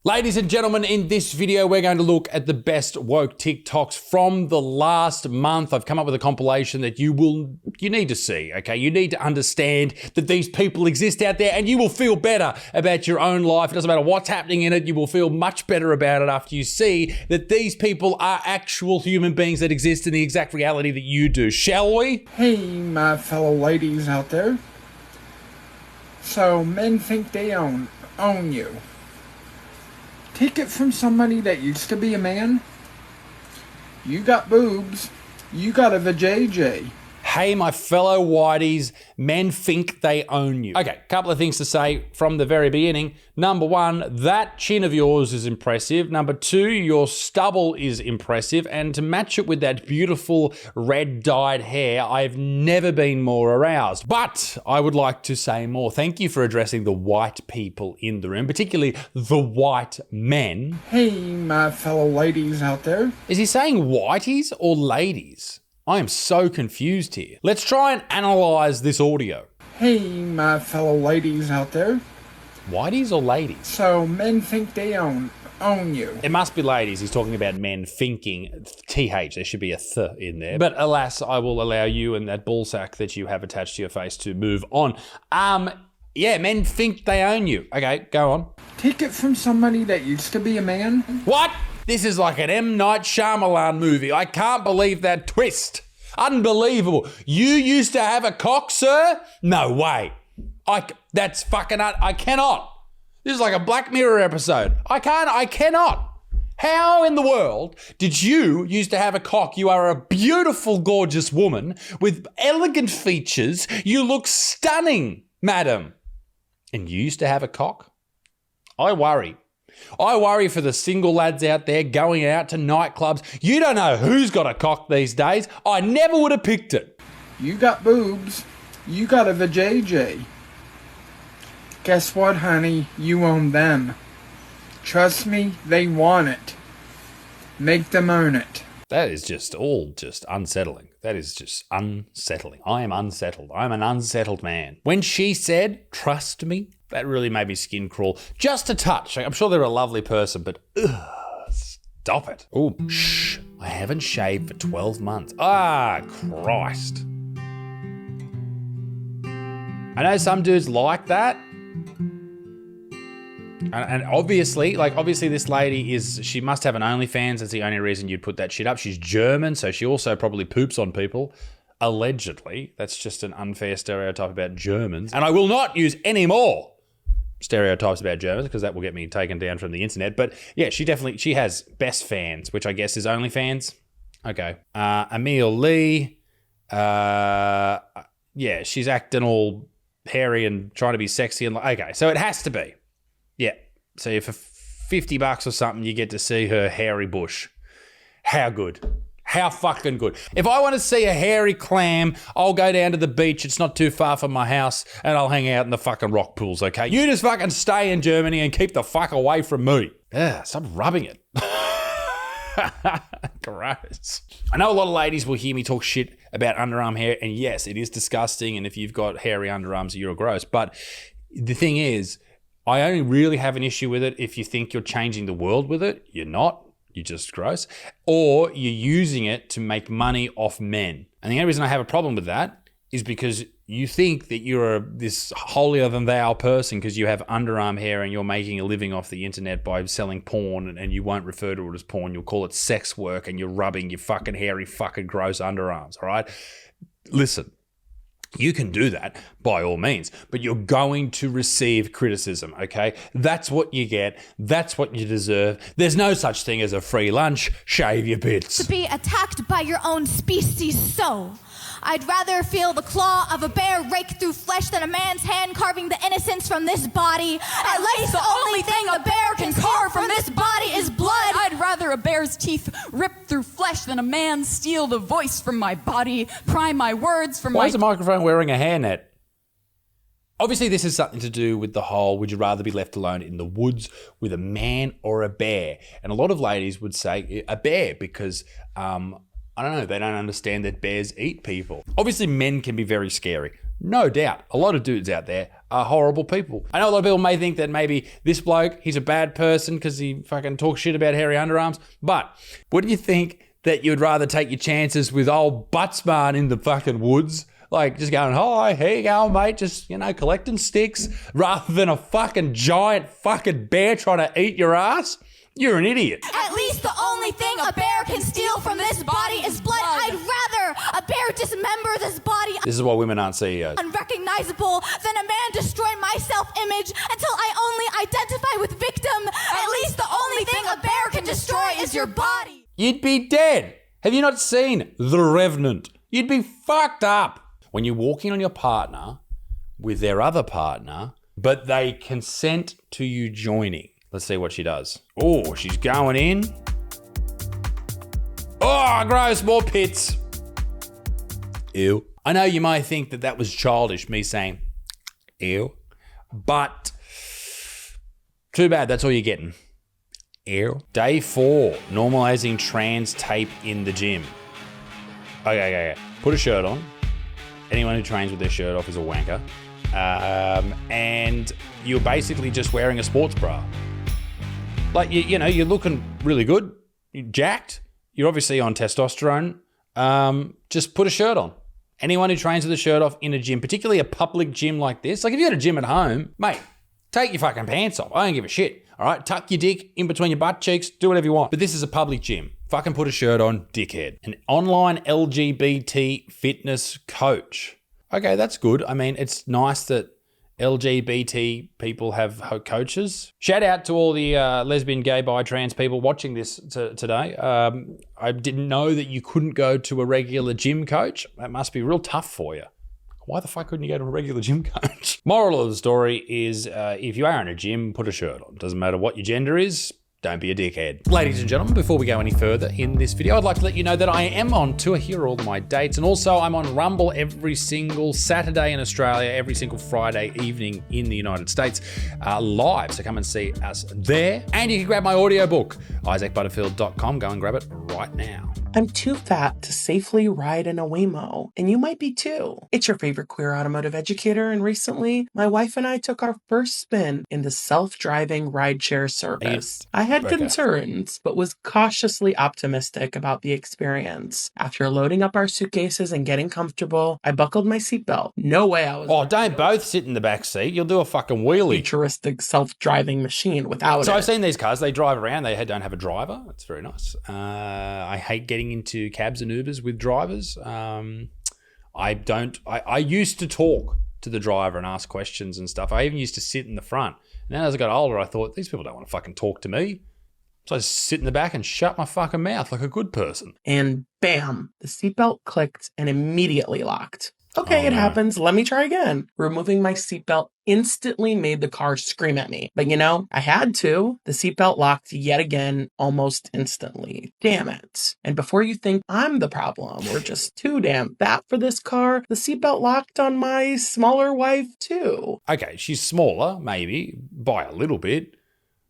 Ladies and gentlemen, in this video, we're going to look at the best woke TikToks from the last month. I've come up with a compilation that you need to see, okay? You need to understand that these people exist out there and you will feel better about your own life. It doesn't matter what's happening in it. You will feel much better about it after you see that these people are actual human beings that exist in the exact reality that you do. Shall we? Hey, my fellow ladies out there. So, men think they own you. Take it from somebody that used to be a man. You got boobs. You got a vajayjay. Hey, my fellow whiteys, men think they own you. Okay, couple of things to say from the very beginning. Number one, that chin of yours is impressive. Number two, your stubble is impressive. And to match it with that beautiful red dyed hair, I've never been more aroused. But I would like to say more. Thank you for addressing the white people in the room, particularly the white men. Hey, my fellow ladies out there. Is he saying whiteys or ladies? I am so confused here. Let's try and analyze this audio. Hey, my fellow ladies out there. Whiteys or ladies? So, men think they own you. It must be ladies. He's talking about men thinking. TH, there should be a th in there. But alas, I will allow you and that ballsack that you have attached to your face to move on. Yeah, men think they own you. Okay, go on. Take it from somebody that used to be a man. What? This is like an M. Night Shyamalan movie. I can't believe that twist. Unbelievable. You used to have a cock, sir? No way. That's fucking... I cannot. This is like a Black Mirror episode. I cannot. How in the world did you used to have a cock? You are a beautiful, gorgeous woman with elegant features. You look stunning, madam. And you used to have a cock? I worry for the single lads out there going out to nightclubs. You don't know who's got a cock these days. I never would have picked it. You got boobs. You got a vajayjay. Guess what, honey? You own them. Trust me, they want it. Make them earn it. That is just unsettling. That is just unsettling. I am unsettled. I'm an unsettled man. When she said, trust me, that really made me skin crawl. Just a touch. I'm sure they're a lovely person, but stop it. Oh, shh. I haven't shaved for 12 months. Ah, Christ. I know some dudes like that. And obviously this lady she must have an OnlyFans. That's the only reason you'd put that shit up. She's German, so she also probably poops on people. Allegedly. That's just an unfair stereotype about Germans. And I will not use any more stereotypes about Germans because that will get me taken down from the internet. But yeah, she has best fans, which I guess is OnlyFans. Okay. Emil Lee. Yeah, she's acting all hairy and trying to be sexy and okay, so it has to be. Yeah. So for $50 or something, you get to see her hairy bush. How good. How fucking good. If I want to see a hairy clam, I'll go down to the beach. It's not too far from my house and I'll hang out in the fucking rock pools, okay? You just fucking stay in Germany and keep the fuck away from me. Stop rubbing it. Gross. I know a lot of ladies will hear me talk shit about underarm hair, and yes, it is disgusting, and if you've got hairy underarms, you're gross. But the thing is, I only really have an issue with it if you think you're changing the world with it. You're not. You're just gross. Or you're using it to make money off men. And the only reason I have a problem with that is because you think that you're this holier than thou person because you have underarm hair and you're making a living off the internet by selling porn, and you won't refer to it as porn. You'll call it sex work, and you're rubbing your fucking hairy, fucking gross underarms, all right? Listen. You can do that by all means, but you're going to receive criticism, okay? That's what you get. That's what you deserve. There's no such thing as a free lunch. Shave your bits. To be attacked by your own species, so I'd rather feel the claw of a bear rake through flesh than a man's hand carving the innocence from this body. At least the only thing a bear can carve from this body is blood. I'd rather a bear's teeth rip through flesh than a man steal the voice from my body, pry my words from Why is the microphone wearing a hairnet? Obviously, this has something to do with the whole, would you rather be left alone in the woods with a man or a bear? And a lot of ladies would say a bear because, I don't know, they don't understand that bears eat people. Obviously, men can be very scary. No doubt. A lot of dudes out there are horrible people. I know a lot of people may think that maybe this bloke, he's a bad person because he fucking talks shit about hairy underarms. But wouldn't you think that you'd rather take your chances with old Buttsman in the fucking woods? Like just going, hi, here you go, mate, just, collecting sticks, rather than a fucking giant fucking bear trying to eat your ass? You're an idiot. At least the only thing a bear can steal from this body is blood. I'd rather a bear dismember this body. This is why women aren't CEOs. Unrecognizable than a man destroy my self-image until I only identify with victim. At least the only thing a bear can destroy is your body. You'd be dead. Have you not seen The Revenant? You'd be fucked up. When you're walking on your partner with their other partner, but they consent to you joining. Let's see what she does. Oh, she's going in. Oh, gross, more pits. Ew. I know you might think that was childish, me saying ew, but too bad, that's all you're getting. Ew. Day 4, normalizing trans tape in the gym. Okay. Put a shirt on. Anyone who trains with their shirt off is a wanker. And you're basically just wearing a sports bra. Like, you're looking really good. You're jacked. You're obviously on testosterone. Just put a shirt on. Anyone who trains with a shirt off in a gym, particularly a public gym like this, like if you had a gym at home, mate, take your fucking pants off. I don't give a shit. All right, tuck your dick in between your butt cheeks. Do whatever you want. But this is a public gym. Fucking put a shirt on, dickhead. An online LGBT fitness coach. Okay, that's good. I mean, it's nice that LGBT people have coaches. Shout out to all the lesbian, gay, bi, trans people watching this today. I didn't know that you couldn't go to a regular gym coach. That must be real tough for you. Why the fuck couldn't you go to a regular gym coach? Moral of the story is if you are in a gym, put a shirt on. Doesn't matter what your gender is. Don't be a dickhead. Ladies and gentlemen, before we go any further in this video, I'd like to let you know that I am on tour. Here are all of my dates. And also I'm on Rumble every single Saturday in Australia, every single Friday evening in the United States, live. So come and see us there. And you can grab my audiobook, isaacbutterfield.com. Go and grab it right now. I'm too fat to safely ride in a Waymo, and you might be too. It's your favorite queer automotive educator, and recently, my wife and I took our first spin in the self-driving rideshare service. I had concerns, but was cautiously optimistic about the experience. After loading up our suitcases and getting comfortable, I buckled my seatbelt. No way I was... Oh, don't both sit in the back seat. You'll do a fucking wheelie. Futuristic self-driving machine without it. So I've seen these cars. They drive around. They don't have a driver. That's very nice. I hate getting into cabs and Ubers with drivers. I used to talk to the driver and ask questions and stuff. I even used to sit in the front. And then as I got older, I thought, these people don't want to fucking talk to me. So I just sit in the back and shut my fucking mouth like a good person. And bam, the seatbelt clicked and immediately locked. Okay, it happens. Let me try again. Removing my seatbelt instantly made the car scream at me. But I had to. The seatbelt locked yet again almost instantly. Damn it. And before you think I'm the problem, we're just too damn fat for this car, the seatbelt locked on my smaller wife too. Okay, she's smaller, maybe, by a little bit.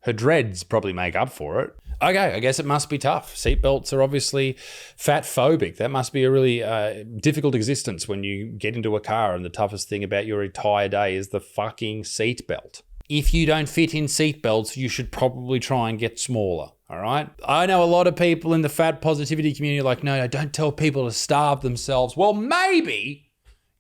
Her dreads probably make up for it. Okay, I guess it must be tough. Seatbelts are obviously fat phobic. That must be a really difficult existence when you get into a car and the toughest thing about your entire day is the fucking seatbelt. If you don't fit in seatbelts, you should probably try and get smaller, all right? I know a lot of people in the fat positivity community are like, no, don't tell people to starve themselves. Well, maybe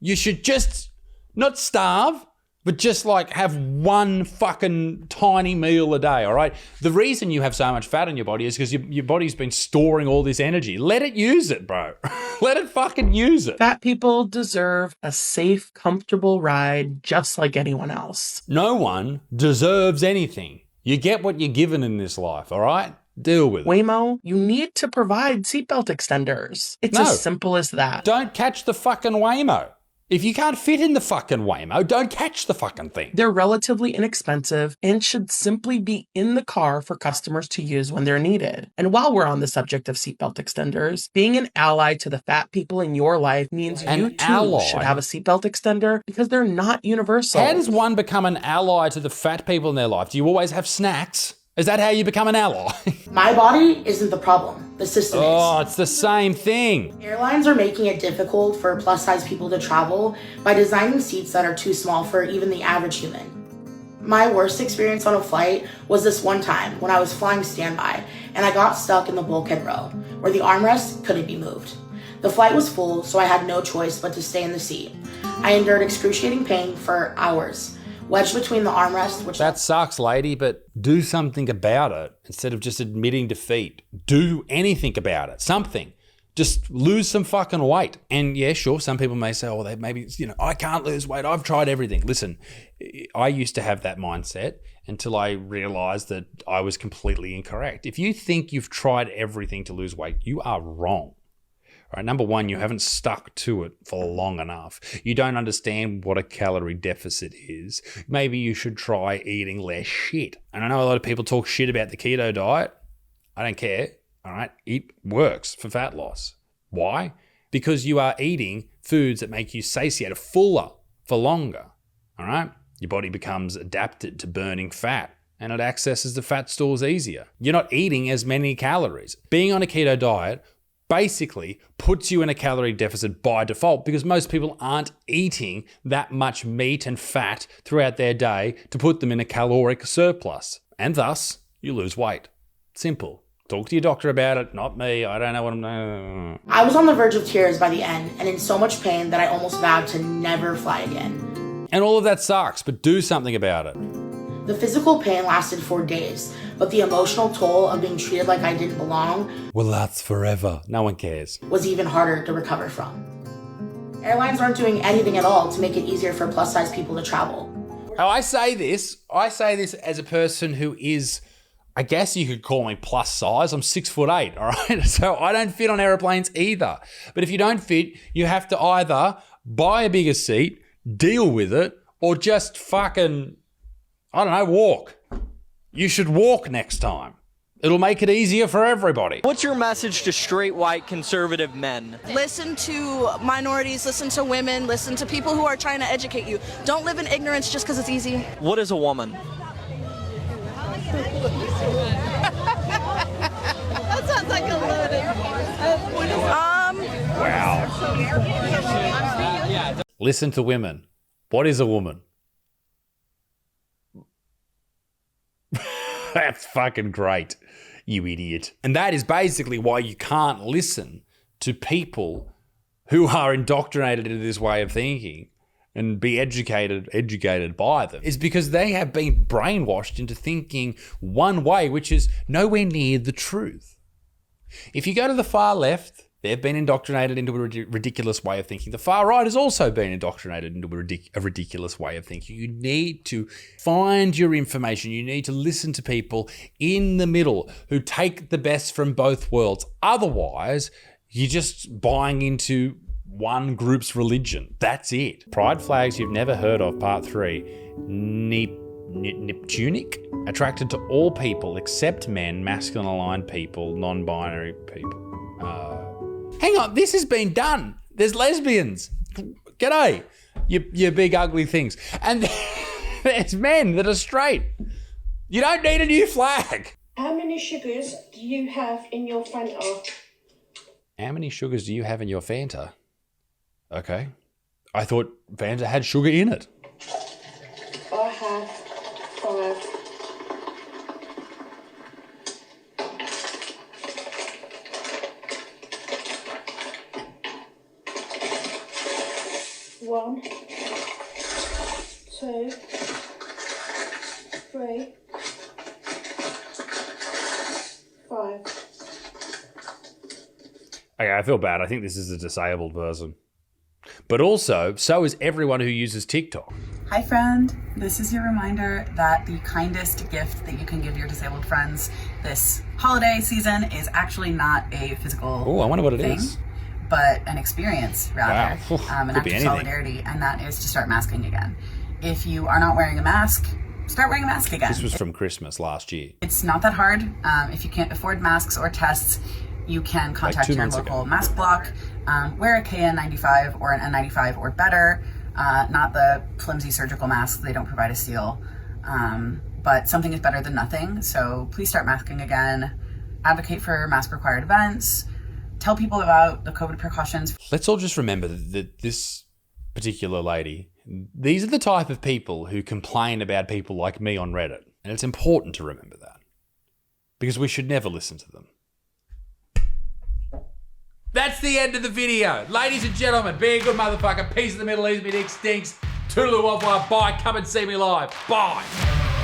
you should just not starve, but just like have one fucking tiny meal a day, all right? The reason you have so much fat in your body is because your body's been storing all this energy. Let it use it, bro. Let it fucking use it. Fat people deserve a safe, comfortable ride just like anyone else. No one deserves anything. You get what you're given in this life, all right? Deal with it. Waymo, you need to provide seatbelt extenders. It's as simple as that. Don't catch the fucking Waymo. If you can't fit in the fucking Waymo, don't catch the fucking thing. They're relatively inexpensive and should simply be in the car for customers to use when they're needed. And while we're on the subject of seatbelt extenders, being an ally to the fat people in your life means you too should have a seatbelt extender because they're not universal. How does one become an ally to the fat people in their life? Do you always have snacks? Is that how you become an ally? My body isn't the problem. The system Oh, is. it's the same thing. Airlines are making it difficult for plus-size people to travel by designing seats that are too small for even the average human. My worst experience on a flight was this one time when I was flying standby and I got stuck in the bulkhead row where the armrest couldn't be moved. The flight was full, so I had no choice but to stay in the seat. I endured excruciating pain for hours, wedged between the armrest, which... That sucks, lady, but do something about it instead of just admitting defeat. Do anything about it. Something. Just lose some fucking weight. And yeah, sure, some people may say, oh, they maybe, I can't lose weight. I've tried everything. Listen, I used to have that mindset until I realized that I was completely incorrect. If you think you've tried everything to lose weight, you are wrong. All right, number one, you haven't stuck to it for long enough. You don't understand what a calorie deficit is. Maybe you should try eating less shit. And I know a lot of people talk shit about the keto diet. I don't care. All right, it works for fat loss. Why? Because you are eating foods that make you satiated, fuller for longer. All right, your body becomes adapted to burning fat and it accesses the fat stores easier. You're not eating as many calories. Being on a keto diet basically puts you in a calorie deficit by default because most people aren't eating that much meat and fat throughout their day to put them in a caloric surplus. And thus, you lose weight. Simple. Talk to your doctor about it, not me. I don't know what I'm doing. I was on the verge of tears by the end and in so much pain that I almost vowed to never fly again. And all of that sucks, but do something about it. The physical pain lasted for days, but the emotional toll of being treated like I didn't belong, well, that's forever. No one cares. was even harder to recover from. Airlines aren't doing anything at all to make it easier for plus-size people to travel. Oh, I say this as a person who is, I guess you could call me plus size. I'm 6'8", all right? So I don't fit on airplanes either. But if you don't fit, you have to either buy a bigger seat, deal with it, or just fucking, I don't know, walk. You should walk next time. It'll make it easier for everybody. What's your message to straight white conservative men? Listen to minorities, listen to women, listen to people who are trying to educate you. Don't live in ignorance just because it's easy. What is a woman? That sounds like a loaded. Wow. Listen to women. What is a woman? That's fucking great, you idiot. And that is basically why you can't listen to people who are indoctrinated into this way of thinking and be educated by them, is because they have been brainwashed into thinking one way, which is nowhere near the truth. If you go to the far left, they've been indoctrinated into a ridiculous way of thinking. The far right has also been indoctrinated into a ridiculous way of thinking. You need to find your information. You need to listen to people in the middle who take the best from both worlds. Otherwise, you're just buying into one group's religion. That's it. Pride flags you've never heard of, part 3. Neptunic, attracted to all people except men, masculine aligned people, non-binary people. Hang on, this has been done. There's lesbians. G'day, you big ugly things. And there's men that are straight. You don't need a new flag. How many sugars do you have in your Fanta? How many sugars do you have in your Fanta? Okay. I thought Fanta had sugar in it. I have 5. One, 2, 3, 5. Okay, I feel bad. I think this is a disabled person. But also, so is everyone who uses TikTok. Hi friend, this is your reminder that the kindest gift that you can give your disabled friends this holiday season is actually not a physical Oh, I wonder what it thing, is. but an experience rather, Wow. an Could act be of anything. solidarity, and that is to start masking again. If you are not wearing a mask, start wearing a mask again. This was from Christmas last year. It's not that hard. If you can't afford masks or tests, you can contact 2 your months local ago. mask block, wear a KN95 or an N95 or better, not the flimsy surgical masks. They don't provide a seal, but something is better than nothing. So please start masking again. advocate for mask required events, tell people about the COVID precautions. Let's all just remember that this particular lady, these are the type of people who complain about people like me on Reddit. And it's important to remember that, because we should never listen to them. That's the end of the video. Ladies and gentlemen, be a good motherfucker. Peace in the Middle East. Me dick stinks. Toodaloo, bye. Come and see me live. Bye.